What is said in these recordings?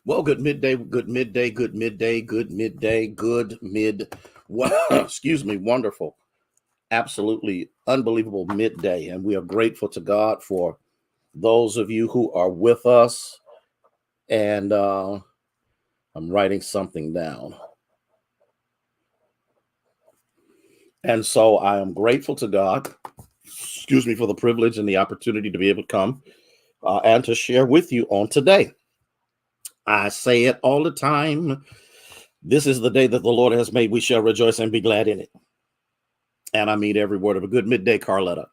Well, good midday, good midday, good midday, good midday, good mid. Excuse me, wonderful, absolutely unbelievable midday. And we are grateful to God for those of you who are with us. And I'm writing something down. And so I am grateful to God, excuse me, for the privilege and the opportunity to be able to come and to share with you on today. I say it all the time. This is the day that the Lord has made. We shall rejoice and be glad in it. And I mean every word of it. Good midday, Carletta.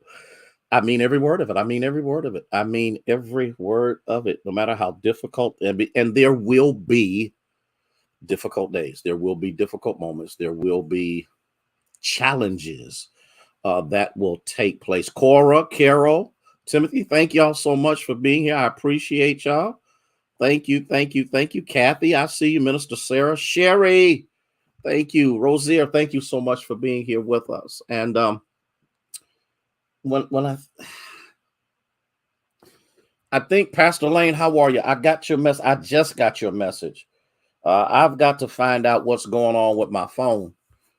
I mean every word of it. I mean every word of it. I mean every word of it, no matter how difficult and there will be difficult days. There will be difficult moments. There will be challenges that will take place. Cora, Carol, Timothy, thank y'all so much for being here. I appreciate y'all. Thank you, thank you, thank you. Kathy, I see you. Minister Sarah, Sherry, thank you. Rosier, thank you so much for being here with us. And when I think Pastor Lane, how are you? I got your message. I just got your message. I've got to find out what's going on with my phone.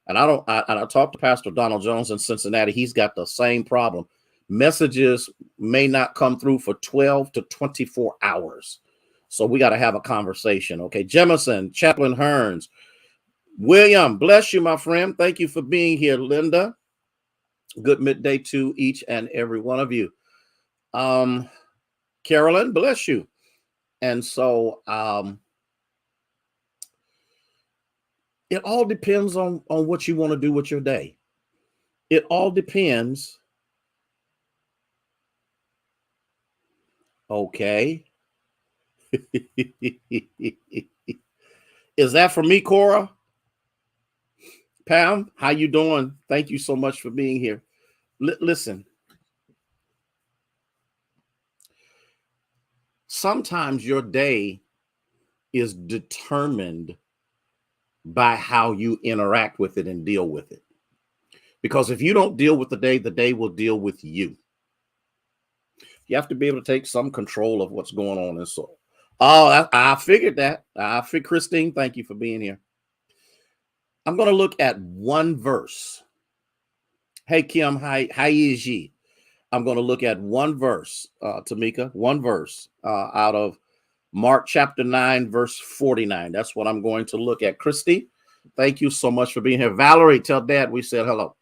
And I talked to Pastor Donald Jones in Cincinnati. He's got the same problem. Messages may not come through for 12 to 24 hours. So we got to have a conversation. Okay. Jemison, Chaplain Hearns, William, bless you, my friend. Thank you for being here, Linda. Good midday to each and every one of you. Carolyn, bless you. And so it all depends on what you want to do with your day. It all depends. Okay. Is that for me, Cora? Pam, how you doing? Thank you so much for being here. Listen, sometimes your day is determined by how you interact with it and deal with it. Because if you don't deal with the day will deal with you. You have to be able to take some control of what's going on. And so, I figured that. Christine, thank you for being here. I'm going to look at one verse. Hey, Kim, how is ye? I'm going to look at one verse, Tamika, one verse out of Mark chapter 9, verse 49. That's what I'm going to look at. Christy, thank you so much for being here. Valerie, tell Dad we said hello.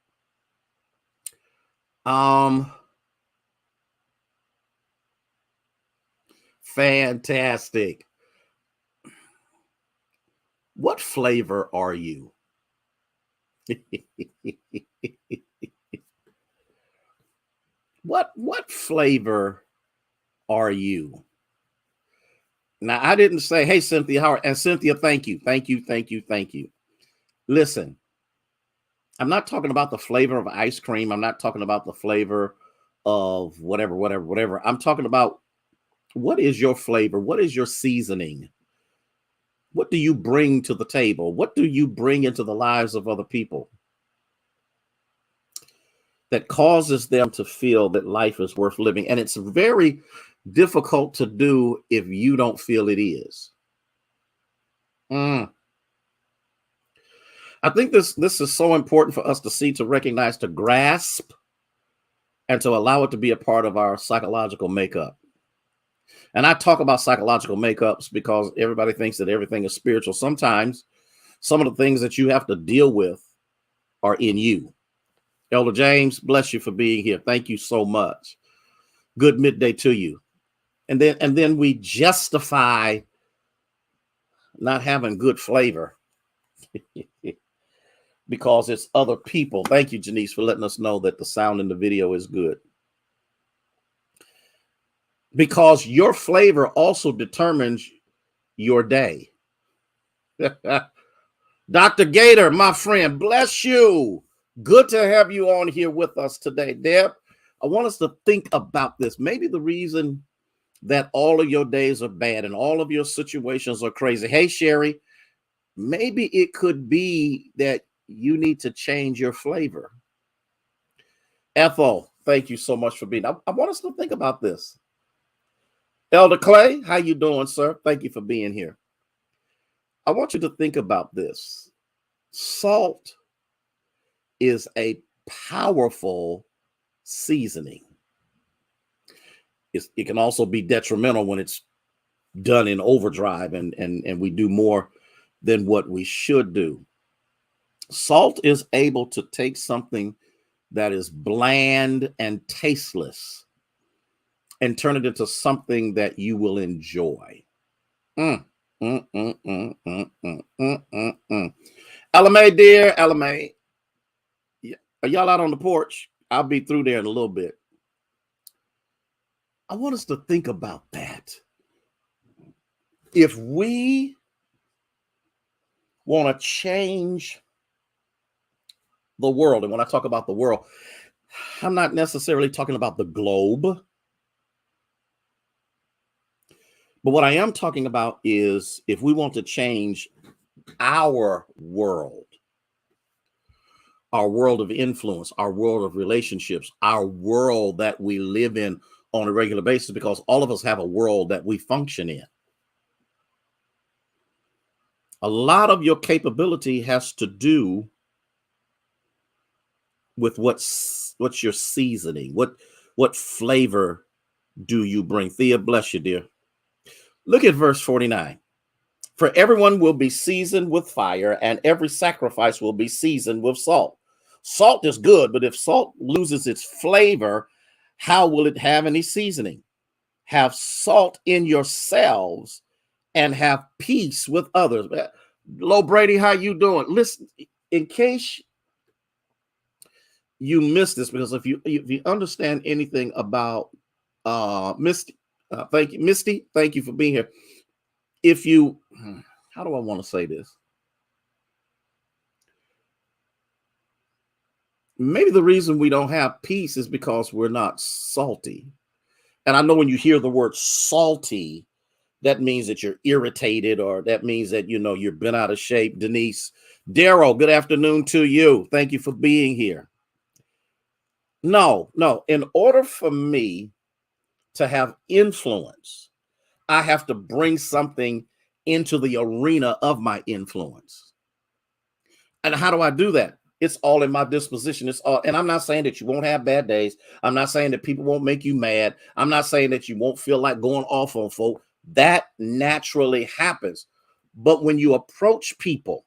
Fantastic. What flavor are you? What flavor are you? Now, I didn't say, hey, Cynthia, how are, and Cynthia, thank you. Listen, I'm not talking about the flavor of ice cream. I'm not talking about the flavor of whatever. I'm talking about what is your flavor? What is your seasoning? What do you bring to the table? What do you bring into the lives of other people that causes them to feel that life is worth living? And it's very difficult to do if you don't feel it is. I think this is so important for us to see, to recognize, to grasp, and to allow it to be a part of our psychological makeup. And I talk about psychological makeups because everybody thinks that everything is spiritual. Sometimes some of the things that you have to deal with are in you. Elder James, bless you for being here. Thank you so much. Good midday to you. And then we justify not having good flavor because it's other people. Thank you, Janice, for letting us know that the sound in the video is good. Because your flavor also determines your day. Dr. Gator, my friend, bless you. Good to have you on here with us today. Deb, I want us to think about this. Maybe the reason that all of your days are bad and all of your situations are crazy. Hey, Sherry, maybe it could be that you need to change your flavor. Ethel, thank you so much for being. I want us to think about this. Elder Clay, how you doing, sir? Thank you for being here. I want you to think about this. Salt is a powerful seasoning. It can also be detrimental when it's done in overdrive and we do more than what we should do. Salt is able to take something that is bland and tasteless and turn it into something that you will enjoy. LMA, dear LMA, are y'all out on the porch? I'll be through there in a little bit. I want us to think about that. If we want to change the world, and when I talk about the world, I'm not necessarily talking about the globe, but what I am talking about is if we want to change our world of influence, our world of relationships, our world that we live in on a regular basis, because all of us have a world that we function in. A lot of your capability has to do with what's your seasoning, what flavor do you bring? Thea, bless you, dear. Look at verse 49. For everyone will be seasoned with fire, and every sacrifice will be seasoned with salt. Salt is good, but if salt loses its flavor, how will it have any seasoning? Have salt in yourselves and have peace with others. Lo Brady, how you doing? Listen, in case you missed this, because if you understand anything about Misty, thank you, Misty, thank you for being here. If you, how do I want to say this? Maybe the reason we don't have peace is because we're not salty. And I know when you hear the word salty, that means that you're irritated, or that means that, you know, you've been out of shape. Denise, Daryl, good afternoon to you. Thank you for being here. No. In order for me to have influence, I have to bring something into the arena of my influence. And how do I do that? It's all in my disposition. It's all, and I'm not saying that you won't have bad days. I'm not saying that people won't make you mad. I'm not saying that you won't feel like going off on folk. That naturally happens. But when you approach people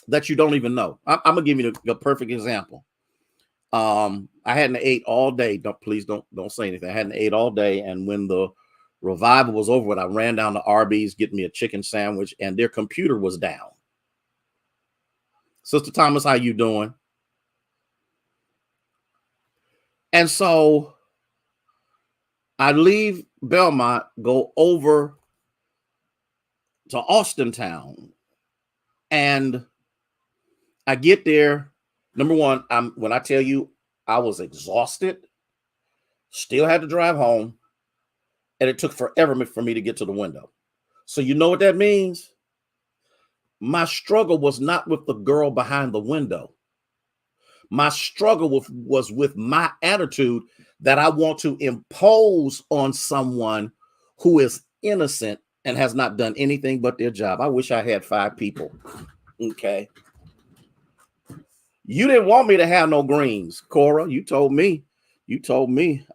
that you don't even know, I'm gonna give you a perfect example. I hadn't ate all day. Please don't say anything. I hadn't ate all day, and when the revival was over, I ran down to Arby's, get me a chicken sandwich, and their computer was down. Sister Thomas, how you doing? And so I leave Belmont, go over to Austintown, and I get there. Number one, when I tell you I was exhausted, still had to drive home, and it took forever for me to get to the window. So you know what that means? My struggle was not with the girl behind the window. My struggle was with my attitude that I want to impose on someone who is innocent and has not done anything but their job. I wish I had 5 people. Okay. You didn't want me to have no greens, Cora. You told me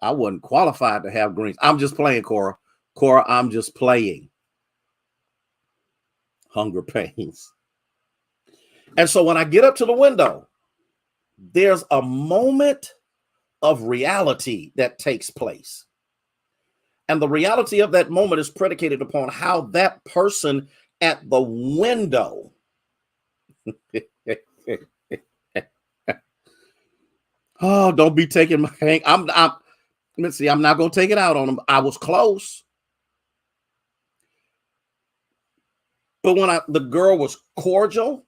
I wasn't qualified to have greens. I'm just playing, Cora. Cora, I'm just playing. Hunger pains. And so when I get up to the window, there's a moment of reality that takes place. And the reality of that moment is predicated upon how that person at the window oh, don't be taking my hang. Let's see, I'm not gonna take it out on them. I was close. But when the girl was cordial,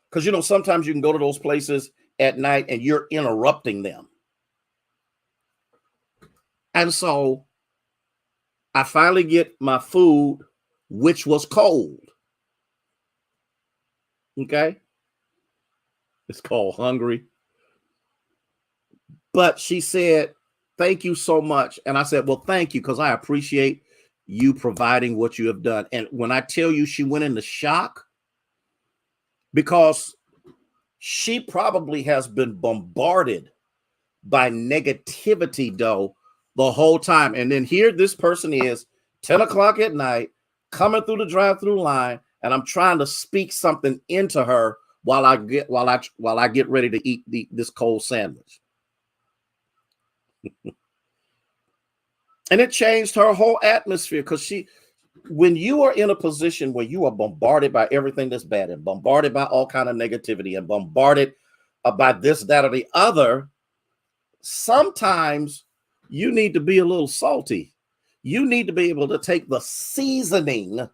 because you know, sometimes you can go to those places at night and you're interrupting them. And so I finally get my food, which was cold. Okay. It's called hungry. But she said, thank you so much. And I said, well, thank you, because I appreciate you providing what you have done. And when I tell you she went into shock, because she probably has been bombarded by negativity, though, the whole time. And then here this person is 10 o'clock at night coming through the drive-through line, and I'm trying to speak something into her while I get ready to eat this cold sandwich. And it changed her whole atmosphere, because when you are in a position where you are bombarded by everything that's bad and bombarded by all kind of negativity and bombarded by this, that, or the other, sometimes you need to be a little salty. You need to be able to take the seasoning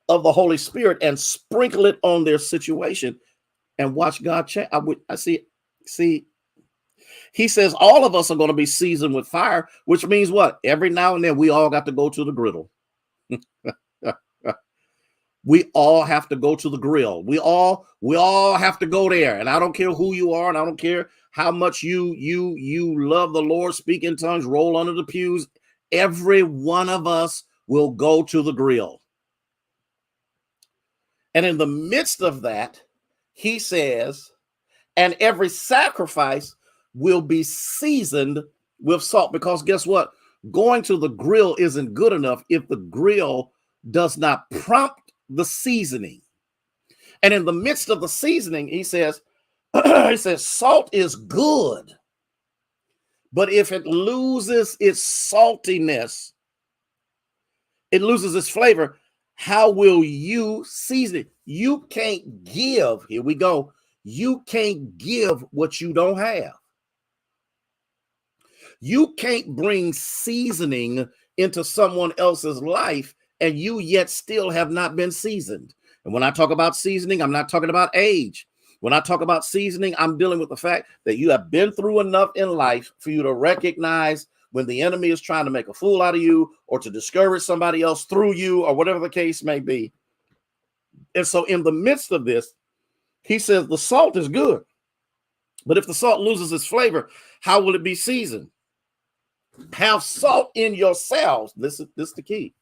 of the Holy Spirit and sprinkle it on their situation and watch God change. I see. He says all of us are going to be seasoned with fire, which means what? Every now and then we all got to go to the griddle. We all have to go to the grill. We all have to go there. And I don't care who you are, and I don't care how much you love the Lord, speak in tongues, roll under the pews. Every one of us will go to the grill. And in the midst of that, he says, and every sacrifice will be seasoned with salt, because guess what? Going to the grill isn't good enough if the grill does not prompt the seasoning. And in the midst of the seasoning, he says, salt is good, but if it loses its saltiness, it loses its flavor, how will you season it? You can't give, here we go, you can't give what you don't have. You can't bring seasoning into someone else's life and you yet still have not been seasoned. And when I talk about seasoning, I'm not talking about age. When I talk about seasoning, I'm dealing with the fact that you have been through enough in life for you to recognize when the enemy is trying to make a fool out of you or to discourage somebody else through you or whatever the case may be. And so in the midst of this, he says the salt is good, but if the salt loses its flavor, how will it be seasoned? Have salt in yourselves. This is the key.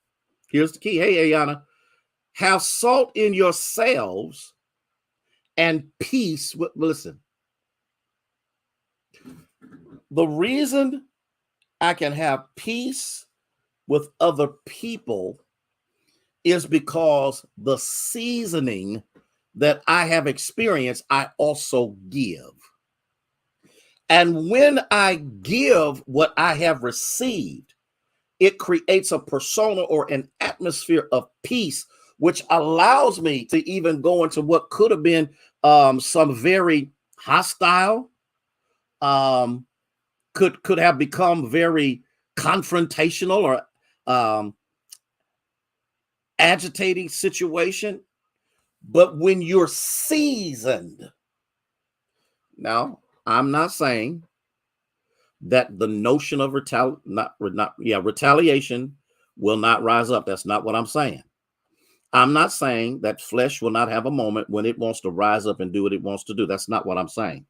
Here's the key. Hey, Ayana, have salt in yourselves and peace with, listen, the reason I can have peace with other people is because the seasoning that I have experienced, I also give. And when I give what I have received, it creates a persona or an atmosphere of peace, which allows me to even go into what could have been some very hostile, could have become very confrontational or agitating situation. But when you're seasoned, now I'm not saying that the notion of retaliation will not rise up. That's not what I'm saying. I'm not saying that flesh will not have a moment when it wants to rise up and do what it wants to do. That's not what I'm saying.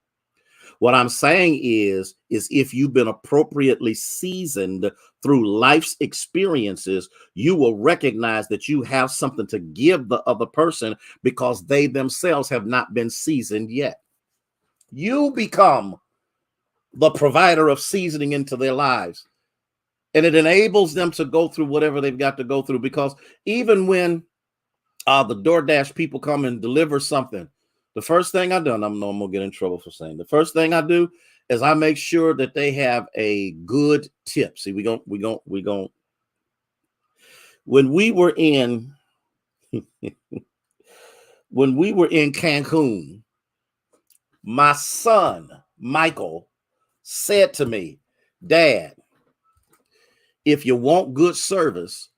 What I'm saying is if you've been appropriately seasoned through life's experiences, you will recognize that you have something to give the other person because they themselves have not been seasoned yet. You become the provider of seasoning into their lives, and it enables them to go through whatever they've got to go through, because even when the DoorDash people come and deliver something, the first thing I do, and I'm gonna get in trouble for saying, the first thing I do is I make sure that they have a good tip. See, we gon' when we were in Cancun, my son Michael said to me, "Dad, if you want good service,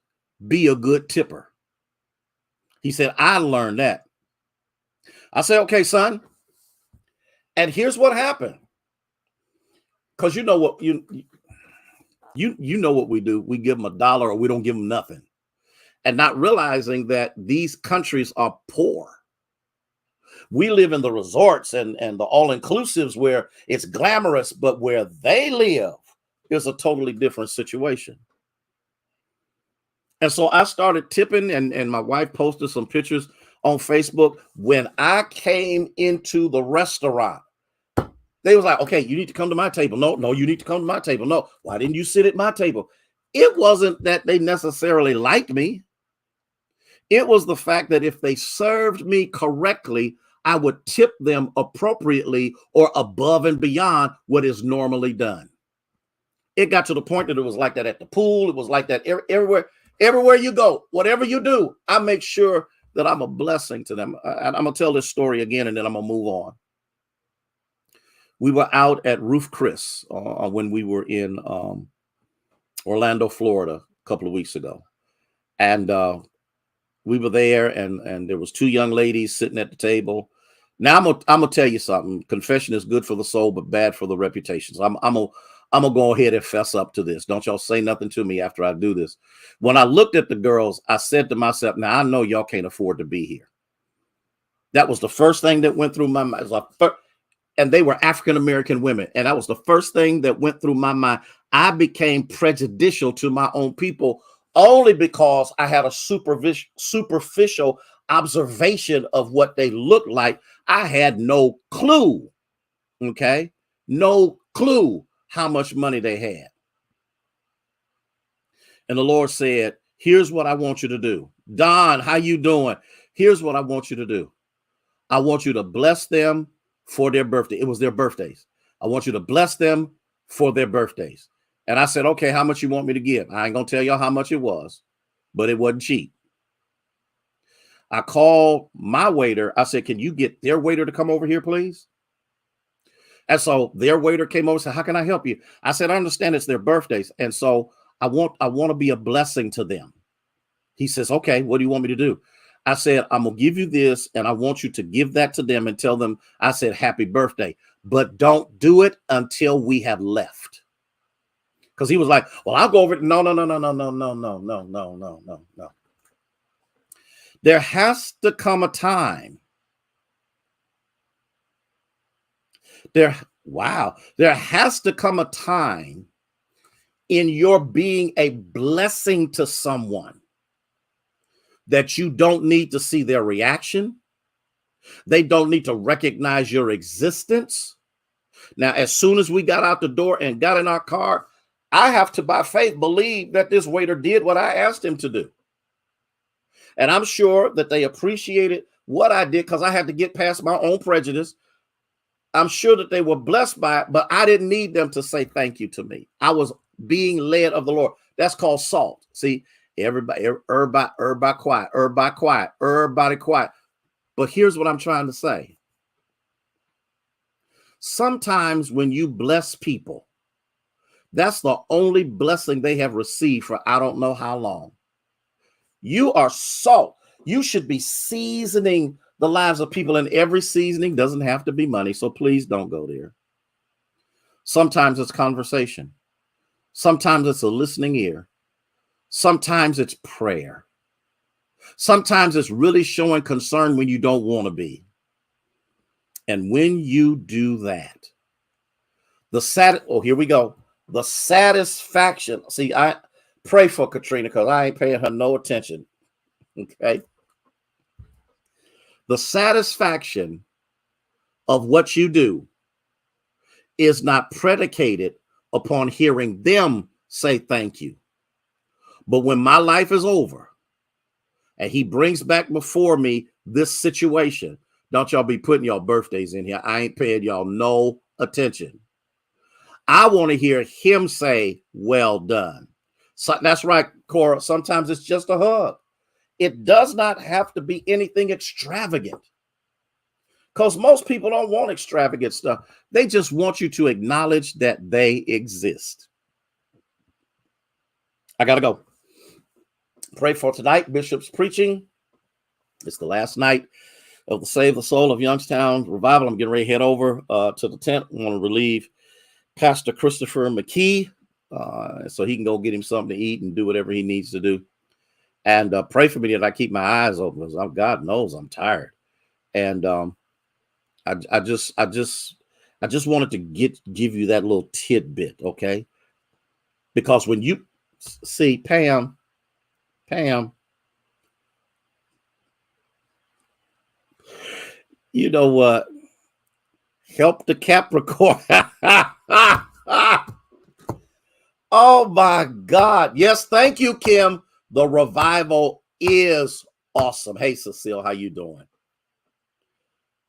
be a good tipper." He said, "I learned that." I said, "Okay, son." And here's what happened. Because you know what you know what we do. We give them $1 or we don't give them nothing. And not realizing that these countries are poor. We live in the resorts and the all-inclusives where it's glamorous, but where they live is a totally different situation. And so I started tipping, and my wife posted some pictures on Facebook. When I came into the restaurant, they was like, okay, you need to come to my table. No, you need to come to my table. No, why didn't you sit at my table? It wasn't that they necessarily liked me. It was the fact that if they served me correctly, I would tip them appropriately or above and beyond what is normally done. It got to the point that it was like that at the pool. It was like that everywhere you go, whatever you do, I make sure that I'm a blessing to them. And I'm going to tell this story again, and then I'm going to move on. We were out at Roof Chris when we were in Orlando, Florida, a couple of weeks ago. And we were there, and there was two young ladies sitting at the table. Now I'm gonna tell you something. Confession is good for the soul, but bad for the reputation. So I'm gonna go ahead and fess up to this. Don't y'all say nothing to me after I do this. When I looked at the girls, I said to myself, now I know y'all can't afford to be here. That was the first thing that went through my mind. And they were African-American women. And that was the first thing that went through my mind. I became prejudicial to my own people only because I had a superficial observation of what they looked like. I had no clue, okay? No clue how much money they had. And the Lord said, here's what I want you to do. Don, how you doing? Here's what I want you to do. I want you to bless them for their birthday. It was their birthdays. I want you to bless them for their birthdays. And I said, okay, how much you want me to give? I ain't going to tell y'all how much it was, but it wasn't cheap. I called my waiter. I said, can you get their waiter to come over here, please? And so their waiter came over and said, how can I help you? I said, I understand it's their birthdays. And so I want to be a blessing to them. He says, okay, what do you want me to do? I said, I'm going to give you this, and I want you to give that to them and tell them, I said, happy birthday, but don't do it until we have left. Because he was like, well, I'll go over it. No. There has to come a time. There has to come a time in your being a blessing to someone that you don't need to see their reaction. They don't need to recognize your existence. Now, as soon as we got out the door and got in our car, I have to, by faith, believe that this waiter did what I asked him to do. And I'm sure that they appreciated what I did because I had to get past my own prejudice. I'm sure that they were blessed by it, but I didn't need them to say thank you to me. I was being led of the Lord. That's called salt. See, everybody quiet. But here's what I'm trying to say. Sometimes when you bless people, that's the only blessing they have received for I don't know how long. You are salt. You should be seasoning the lives of people, and every seasoning doesn't have to be money. So please don't go there. Sometimes it's conversation. Sometimes it's a listening ear. Sometimes it's prayer. Sometimes it's really showing concern when you don't want to be. And when you do that, here we go. The satisfaction. See, I pray for Katrina because I ain't paying her no attention. Okay. The satisfaction of what you do is not predicated upon hearing them say thank you. But when my life is over and he brings back before me this situation, don't y'all be putting y'all birthdays in here. I ain't paying y'all no attention. I want to hear him say, well done. So that's right, Cora. Sometimes it's just a hug. It does not have to be anything extravagant. Because most people don't want extravagant stuff. They just want you to acknowledge that they exist. I got to go. Pray for tonight. Bishop's preaching. It's the last night of the Save the Soul of Youngstown revival. I'm getting ready to head over to the tent. I want to relieve Pastor Christopher McKee so he can go get him something to eat and do whatever he needs to do. And pray for me that I keep my eyes open because God knows I'm tired. And I just wanted to give you that little tidbit, okay? Because when you see Pam, Pam, you know what? Help the Capricorn. Oh my God. Yes, thank you, Kim. The revival is awesome. Hey, Cecile, how you doing?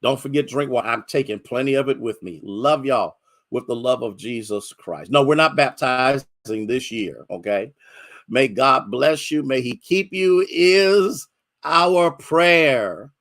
Don't forget drink water. I'm taking plenty of it with me. Love y'all with the love of Jesus Christ. No, we're not baptizing this year, okay? May God bless you. May he keep you is our prayer.